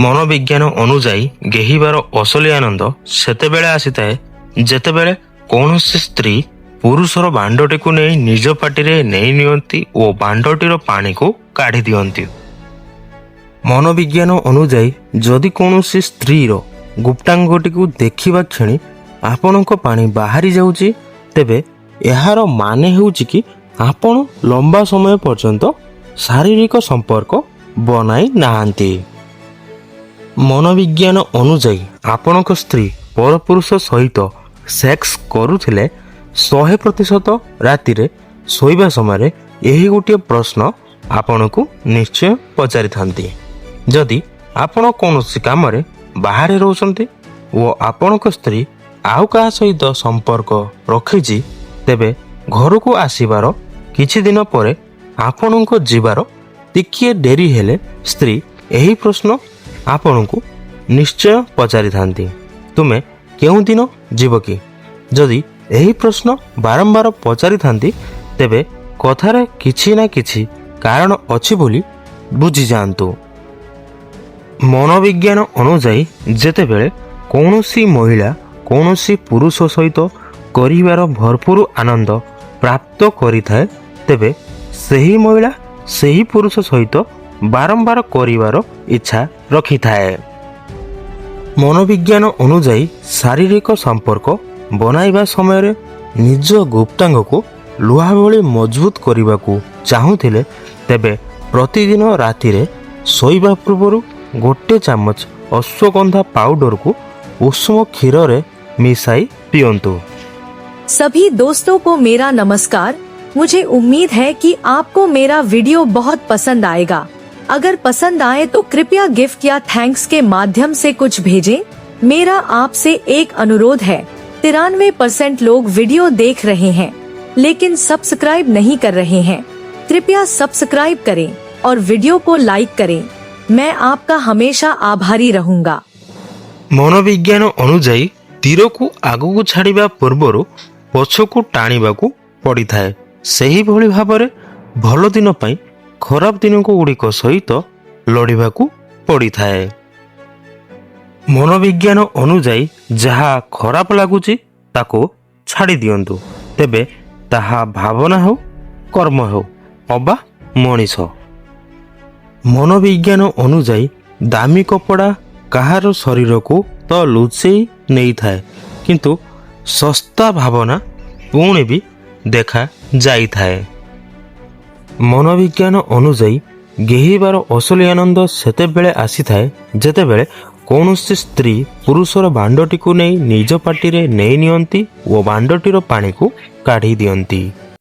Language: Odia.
ମନୋବିଜ୍ଞାନ ଅନୁଯାୟୀ ଗେହିବାର ଅସଲି ଆନନ୍ଦ ସେତେବେଳେ ଆସିଥାଏ ଯେତେବେଳେ କୌଣସି ସ୍ତ୍ରୀ ପୁରୁଷର ବାଣ୍ଡଟିକୁ ନେଇ ନିଜ ପାଟିରେ ନେଇ ନିଅନ୍ତି ଓ ବାଣ୍ଡଟିର ପାଣିକୁ କାଢ଼ି ଦିଅନ୍ତି। ମନୋବିଜ୍ଞାନ ଅନୁଯାୟୀ ଯଦି କୌଣସି ସ୍ତ୍ରୀର ଗୁପ୍ତାଙ୍ଗଟିକୁ ଦେଖିବା କ୍ଷଣି ଆପଣଙ୍କ ପାଣି ବାହାରି ଯାଉଛି, ତେବେ ଏହାର ମାନେ ହେଉଛି କି ଆପଣ ଲମ୍ବା ସମୟ ପର୍ଯ୍ୟନ୍ତ ଶାରୀରିକ ସମ୍ପର୍କ ବନାଇ ନାହାନ୍ତି। ମନୋବିଜ୍ଞାନ ଅନୁଯାୟୀ ଆପଣଙ୍କ ସ୍ତ୍ରୀ ପରପୁରୁଷ ସହିତ ସେକ୍ସ କରୁଥିଲେ 100% ରାତିରେ ଶୋଇବା ସମୟରେ ଏହି ଗୋଟିଏ ପ୍ରଶ୍ନ ଆପଣଙ୍କୁ ନିଶ୍ଚୟ ପଚାରିଥାନ୍ତି। ଯଦି ଆପଣ କୌଣସି କାମରେ ବାହାରେ ରହୁଛନ୍ତି ଓ ଆପଣଙ୍କ ସ୍ତ୍ରୀ ଆଉ କାହା ସହିତ ସମ୍ପର୍କ ରଖିଛି, ତେବେ ଘରକୁ ଆସିବାର କିଛି ଦିନ ପରେ ଆପଣଙ୍କ ଯିବାର ଟିକିଏ ଡେରି ହେଲେ ସ୍ତ୍ରୀ ଏହି ପ୍ରଶ୍ନ ଆପଣଙ୍କୁ ନିଶ୍ଚୟ ପଚାରିଥାନ୍ତି, ତୁମେ କେଉଁଦିନ ଯିବ କି? ଯଦି ଏହି ପ୍ରଶ୍ନ ବାରମ୍ବାର ପଚାରିଥାନ୍ତି, ତେବେ କଥାରେ କିଛି ନା କିଛି କାରଣ ଅଛି ବୋଲି ବୁଝିଯାଆନ୍ତୁ। ମନୋବିଜ୍ଞାନ ଅନୁଯାୟୀ ଯେତେବେଳେ କୌଣସି ମହିଳା କୌଣସି ପୁରୁଷ ସହିତ କରିବାର ଭରପୁର ଆନନ୍ଦ ପ୍ରାପ୍ତ କରିଥାଏ, ତେବେ ସେହି ମହିଳା ସେହି ପୁରୁଷ ସହିତ ବାରମ୍ବାର କରିବାର ଇଚ୍ଛା ରଖିଥାଏ। ମନୋବିଜ୍ଞାନ ଅନୁଯାୟୀ ଶାରୀରିକ ସମ୍ପର୍କ ବନାଇବା ସମୟରେ ନିଜ ଗୁପ୍ତାଙ୍ଗକୁ ଲୁହା ଭଳି ମଜବୁତ କରିବାକୁ ଚାହୁଁଥିଲେ, ତେବେ ପ୍ରତିଦିନ ରାତିରେ ଶୋଇବା ପୂର୍ବରୁ 1 ଚାମଚ ଅଶ୍ୱଗନ୍ଧା ପାଉଡରକୁ ଉଷୁମ କ୍ଷୀରରେ ମିଶାଇ ପିଅନ୍ତୁ। सभी दोस्तों को मेरा नमस्कार। मुझे उम्मीद है कि आपको मेरा वीडियो बहुत पसंद आएगा। अगर पसंद आए तो कृपया गिफ्ट या थैंक्स के माध्यम से कुछ भेजें। मेरा आपसे एक अनुरोध है, 93% लोग वीडियो देख रहे हैं लेकिन सब्सक्राइब नहीं कर रहे हैं। कृपया सब्सक्राइब करें और वीडियो को लाइक करें। मैं आपका हमेशा आभारी रहूंगा। ମନୋବିଜ୍ଞାନ ଅନୁଯାୟୀ ତୀରକୁ ଆଗକୁ ଛାଡ଼ିବା ପୂର୍ବରୁ ପଛକୁ ଟାଣିବାକୁ ପଡ଼ିଥାଏ। ସେହିଭଳି ଭାବରେ ଭଲ ଦିନ ପାଇଁ ଖରାପ ଦିନକୁ ଗୁଡ଼ିକ ସହିତ ଲଢ଼ିବାକୁ ପଡ଼ିଥାଏ। ମନୋବିଜ୍ଞାନ ଅନୁଯାୟୀ ଯାହା ଖରାପ ଲାଗୁଛି ତାକୁ ଛାଡ଼ି ଦିଅନ୍ତୁ, ତେବେ ତାହା ଭାବନା ହେଉ, କର୍ମ ହେଉ ଅବା ମଣିଷ। ମନୋବିଜ୍ଞାନ ଅନୁଯାୟୀ ଦାମୀ କପଡ଼ା କାହାର ଶରୀରକୁ ତ ଲୁଚେଇ ନେଇଥାଏ, କିନ୍ତୁ ଶସ୍ତା ଭାବନା ପୁଣି ବି ଦେଖା ଯାଇଥାଏ। ମନୋବିଜ୍ଞାନ ଅନୁଯାୟୀ ଗେହିବାର ଅସଲି ଆନନ୍ଦ ସେତେବେଳେ ଆସିଥାଏ ଯେତେବେଳେ କୌଣସି ସ୍ତ୍ରୀ ପୁରୁଷର ବାଣ୍ଡଟିକୁ ନେଇ ନିଜ ପାଟିରେ ନେଇ ନିଅନ୍ତି ଓ ବାଣ୍ଡଟିର ପାଣିକୁ କାଢ଼ି ଦିଅନ୍ତି।